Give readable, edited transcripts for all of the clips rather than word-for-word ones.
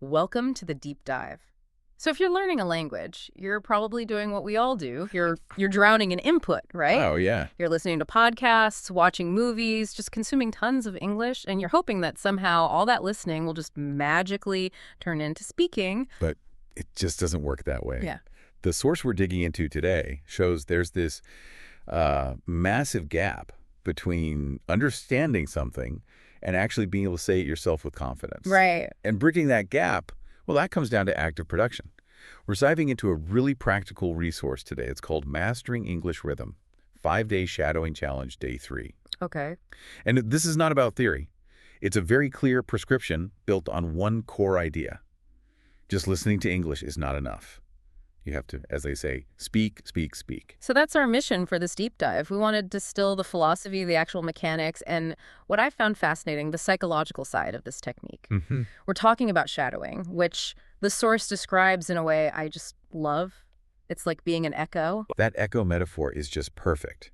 Welcome to the deep dive. So if you're learning a language, you're probably doing what we all do. You're drowning in input, right? Oh, yeah. You're listening to podcasts, watching movies, just consuming tons of English, and you're hoping that somehow all that listening will just magically turn into speaking. But it just doesn't work that way. Yeah. The source we're digging into today shows there's this massive gap between understanding something and actually being able to say it yourself with confidence. Right. And bridging that gap, well, that comes down to active production. We're diving into a really practical resource today. It's called Mastering English Rhythm, 5-Day Shadowing Challenge, Day 3. Okay. And this is not about theory. It's a very clear prescription built on one core idea. Just listening to English is not enough. You have to, as they say, speak, speak, speak. So that's our mission for this deep dive. We want to distill the philosophy, the actual mechanics, and what I found fascinating, the psychological side of this technique. Mm-hmm. We're talking about shadowing, which the source describes in a way I just love. It's like being an echo. That echo metaphor is just perfect.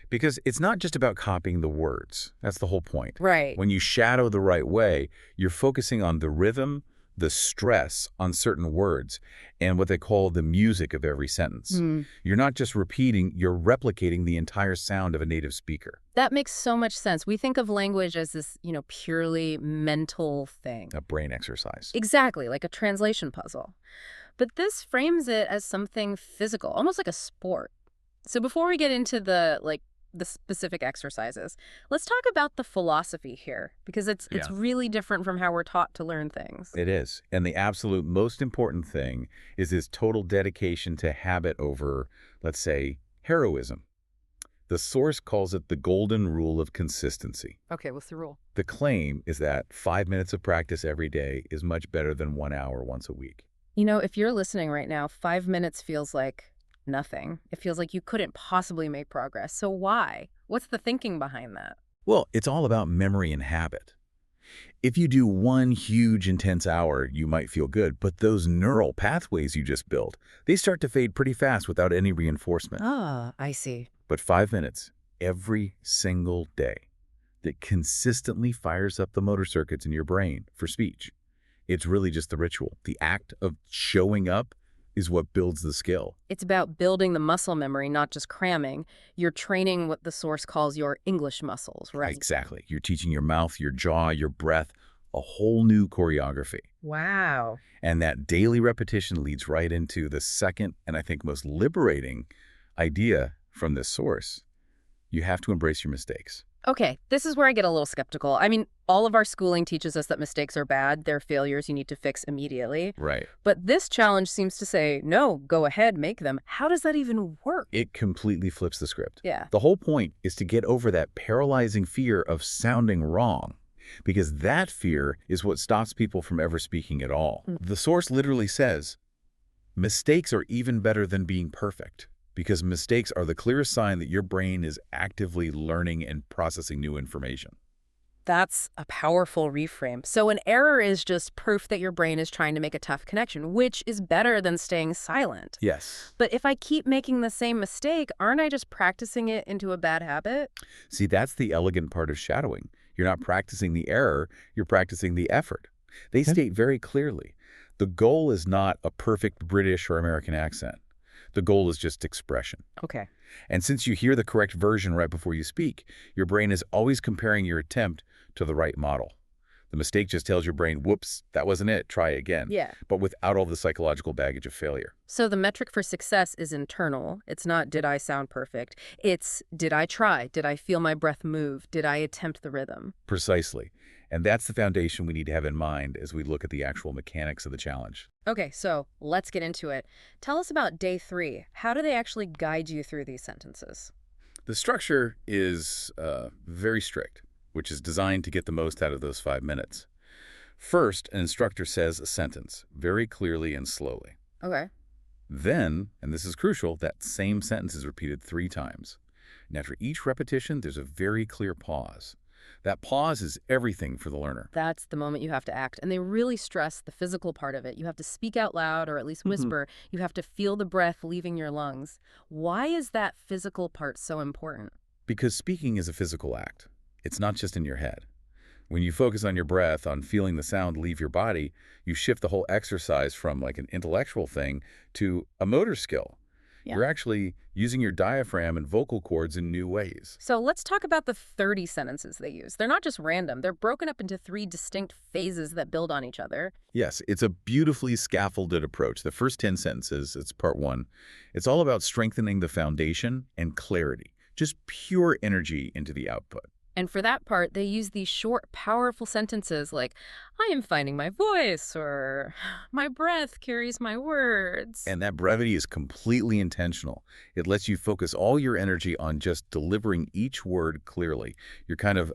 Because it's not just about copying the words. That's the whole point. Right. When you shadow the right way, you're focusing on the rhythm, the stress on certain words, and what they call the music of every sentence. You're not just repeating, you're replicating the entire sound of a native speaker. That makes so much sense. We think of language as this, purely mental thing. A brain exercise. Exactly, like a translation puzzle. But this frames it as something physical, almost like a sport. So before we get into the specific exercises, let's talk about the philosophy here, because it's really different from how we're taught to learn things. It is. And the absolute most important thing is this total dedication to habit over, let's say, heroism. The source calls it the golden rule of consistency. Okay, what's the rule? The claim is that 5 minutes of practice every day is much better than 1 hour once a week. If you're listening right now, 5 minutes feels like nothing. It feels like you couldn't possibly make progress. So why? What's the thinking behind that? Well, it's all about memory and habit. If you do one huge intense hour, you might feel good, but those neural pathways you just built, they start to fade pretty fast without any reinforcement. Ah, I see. But 5 minutes every single day that consistently fires up the motor circuits in your brain for speech. It's really just the ritual. The act of showing up is what builds the skill. It's about building the muscle memory, not just cramming. You're training what the source calls your English muscles, right? Exactly. You're teaching your mouth, your jaw, your breath, a whole new choreography. Wow. And that daily repetition leads right into the second and I think most liberating idea from this source. You have to embrace your mistakes. Okay, this is where I get a little skeptical. I mean, all of our schooling teaches us that mistakes are bad. They're failures you need to fix immediately. Right. But this challenge seems to say, no, go ahead, make them. How does that even work? It completely flips the script. Yeah. The whole point is to get over that paralyzing fear of sounding wrong, because that fear is what stops people from ever speaking at all. The source literally says, mistakes are even better than being perfect, because mistakes are the clearest sign that your brain is actively learning and processing new information. That's a powerful reframe. So an error is just proof that your brain is trying to make a tough connection, which is better than staying silent. Yes. But if I keep making the same mistake, aren't I just practicing it into a bad habit? See, that's the elegant part of shadowing. You're not practicing the error, you're practicing the effort. They state very clearly, the goal is not a perfect British or American accent. The goal is just expression. Okay. And since you hear the correct version right before you speak, your brain is always comparing your attempt to the right model. The mistake just tells your brain, whoops, that wasn't it, try again. Yeah. But without all the psychological baggage of failure. So the metric for success is internal. It's not, did I sound perfect? It's, did I try? Did I feel my breath move? Did I attempt the rhythm? Precisely. And that's the foundation we need to have in mind as we look at the actual mechanics of the challenge. Okay, so let's get into it. Tell us about day 3. How do they actually guide you through these sentences? The structure is very strict, which is designed to get the most out of those 5 minutes. First, an instructor says a sentence very clearly and slowly. Okay. Then, and this is crucial, that same sentence is repeated 3 times. And after each repetition, there's a very clear pause. That pause is everything for the learner. That's the moment you have to act. And they really stress the physical part of it. You have to speak out loud or at least whisper. You have to feel the breath leaving your lungs. Why is that physical part so important? Because speaking is a physical act. It's not just in your head. When you focus on your breath, on feeling the sound leave your body, you shift the whole exercise from like an intellectual thing to a motor skill. Yeah. You're actually using your diaphragm and vocal cords in new ways. So let's talk about the 30 sentences they use. They're not just random. They're broken up into 3 distinct phases that build on each other. Yes, it's a beautifully scaffolded approach. The first 10 sentences, it's part one. It's all about strengthening the foundation and clarity, just pure energy into the output. And for that part, they use these short, powerful sentences like, I am finding my voice, or my breath carries my words. And that brevity is completely intentional. It lets you focus all your energy on just delivering each word clearly. You're kind of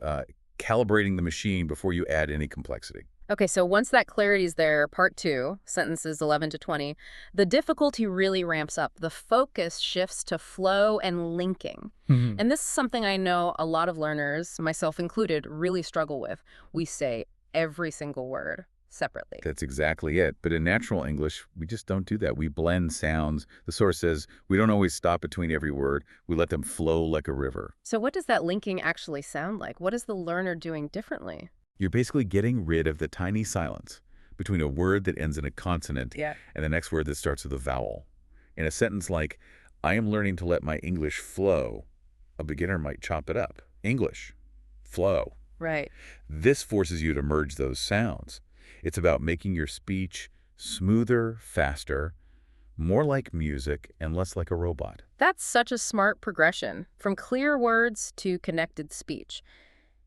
calibrating the machine before you add any complexity. Okay, so once that clarity is there, part 2, sentences 11 to 20, the difficulty really ramps up. The focus shifts to flow and linking. And this is something I know a lot of learners, myself included, really struggle with. We say every single word separately. That's exactly it. But in natural English, we just don't do that. We blend sounds. The source says we don't always stop between every word. We let them flow like a river. So what does that linking actually sound like? What is the learner doing differently? You're basically getting rid of the tiny silence between a word that ends in a consonant Yeah. and the next word that starts with a vowel. In a sentence like, I am learning to let my English flow, a beginner might chop it up. English, flow. Right. This forces you to merge those sounds. It's about making your speech smoother, faster, more like music and less like a robot. That's such a smart progression, from clear words to connected speech.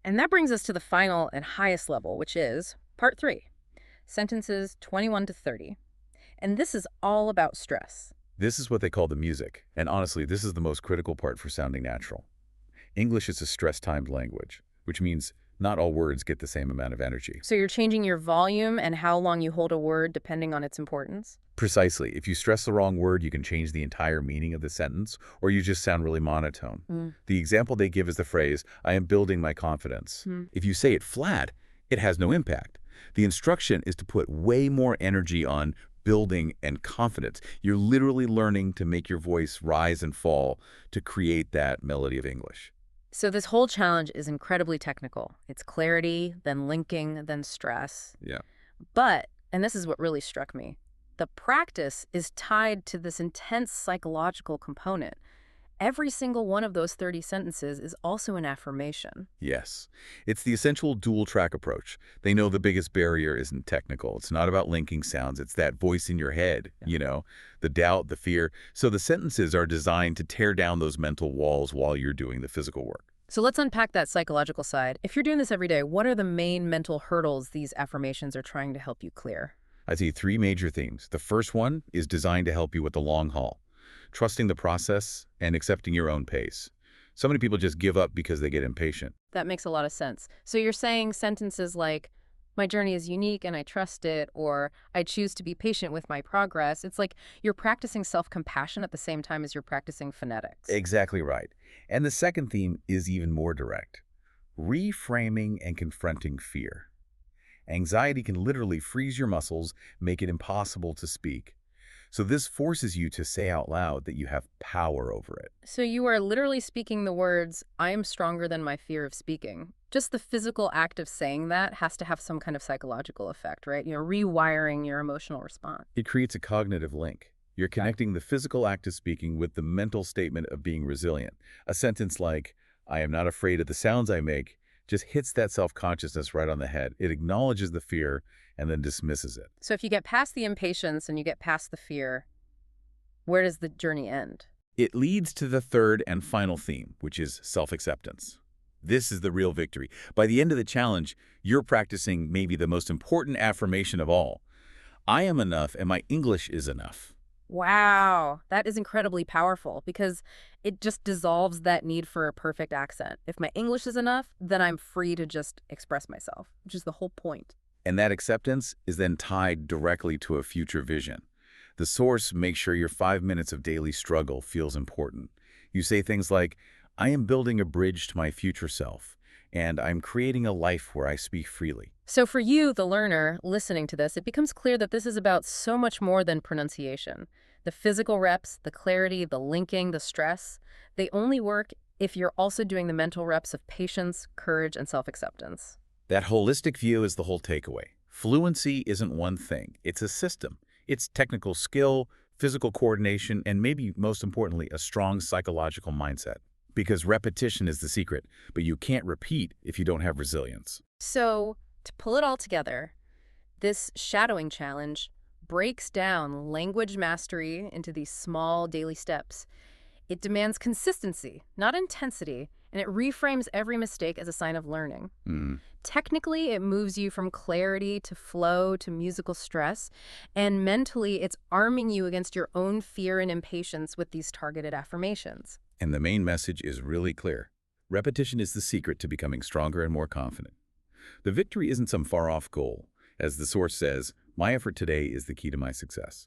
And that brings us to the final and highest level, which is part 3, sentences 21 to 30. And this is all about stress. This is what they call the music. And honestly, this is the most critical part for sounding natural. English is a stress-timed language, which means not all words get the same amount of energy. So you're changing your volume and how long you hold a word depending on its importance? Precisely. If you stress the wrong word, you can change the entire meaning of the sentence, or you just sound really monotone. The example they give is the phrase, I am building my confidence. If you say it flat, it has no impact. The instruction is to put way more energy on building and confidence. You're literally learning to make your voice rise and fall to create that melody of English. So this whole challenge is incredibly technical. It's clarity, then linking, then stress. Yeah. But, and this is what really struck me, the practice is tied to this intense psychological component. Every single one of those 30 sentences is also an affirmation. Yes. It's the essential dual-track approach. They know the biggest barrier isn't technical. It's not about linking sounds. It's that voice in your head, the doubt, the fear. So the sentences are designed to tear down those mental walls while you're doing the physical work. So let's unpack that psychological side. If you're doing this every day, what are the main mental hurdles these affirmations are trying to help you clear? I see 3 major themes. The first one is designed to help you with the long haul, trusting the process and accepting your own pace. So many people just give up because they get impatient. That makes a lot of sense. So you're saying sentences like, my journey is unique and I trust it, or I choose to be patient with my progress. It's like you're practicing self-compassion at the same time as you're practicing phonetics. Exactly right. And the second theme is even more direct. Reframing and confronting fear. Anxiety can literally freeze your muscles, make it impossible to speak. So this forces you to say out loud that you have power over it. So you are literally speaking the words, I am stronger than my fear of speaking. Just the physical act of saying that has to have some kind of psychological effect, right? You're rewiring your emotional response. It creates a cognitive link. You're connecting the physical act of speaking with the mental statement of being resilient. A sentence like, I am not afraid of the sounds I make, just hits that self-consciousness right on the head. It acknowledges the fear and then dismisses it. So if you get past the impatience and you get past the fear, where does the journey end? It leads to the third and final theme, which is self-acceptance. This is the real victory. By the end of the challenge, you're practicing maybe the most important affirmation of all. I am enough and my English is enough. Wow, that is incredibly powerful because it just dissolves that need for a perfect accent. If my English is enough, then I'm free to just express myself, which is the whole point. And that acceptance is then tied directly to a future vision. The source makes sure your 5 minutes of daily struggle feels important. You say things like, I am building a bridge to my future self, and I'm creating a life where I speak freely. So for you, the learner, listening to this, it becomes clear that this is about so much more than pronunciation. The physical reps, the clarity, the linking, the stress, they only work if you're also doing the mental reps of patience, courage, and self-acceptance. That holistic view is the whole takeaway. Fluency isn't one thing. It's a system. It's technical skill, physical coordination, and maybe most importantly, a strong psychological mindset. Because repetition is the secret, but you can't repeat if you don't have resilience. So, to pull it all together, this shadowing challenge breaks down language mastery into these small daily steps. It demands consistency, not intensity, and it reframes every mistake as a sign of learning. Mm. Technically, it moves you from clarity to flow to musical stress, and mentally, it's arming you against your own fear and impatience with these targeted affirmations. And the main message is really clear. Repetition is the secret to becoming stronger and more confident. The victory isn't some far-off goal. As the source says, my effort today is the key to my success.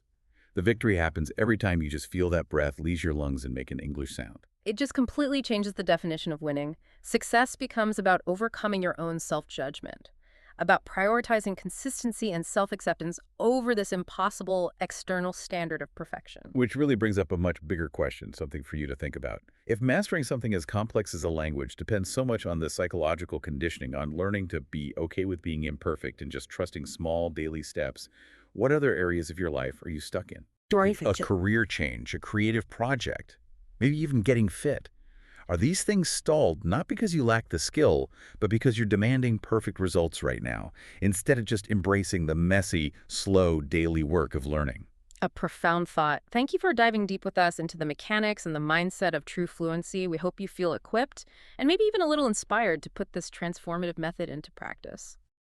The victory happens every time you just feel that breath leave your lungs and make an English sound. It just completely changes the definition of winning. Success becomes about overcoming your own self-judgment, about prioritizing consistency and self-acceptance over this impossible external standard of perfection. Which really brings up a much bigger question, something for you to think about. If mastering something as complex as a language depends so much on the psychological conditioning, on learning to be okay with being imperfect and just trusting small daily steps, what other areas of your life are you stuck in? A career change, a creative project, maybe even getting fit. Are these things stalled not because you lack the skill, but because you're demanding perfect results right now, instead of just embracing the messy, slow daily work of learning? A profound thought. Thank you for diving deep with us into the mechanics and the mindset of true fluency. We hope you feel equipped and maybe even a little inspired to put this transformative method into practice.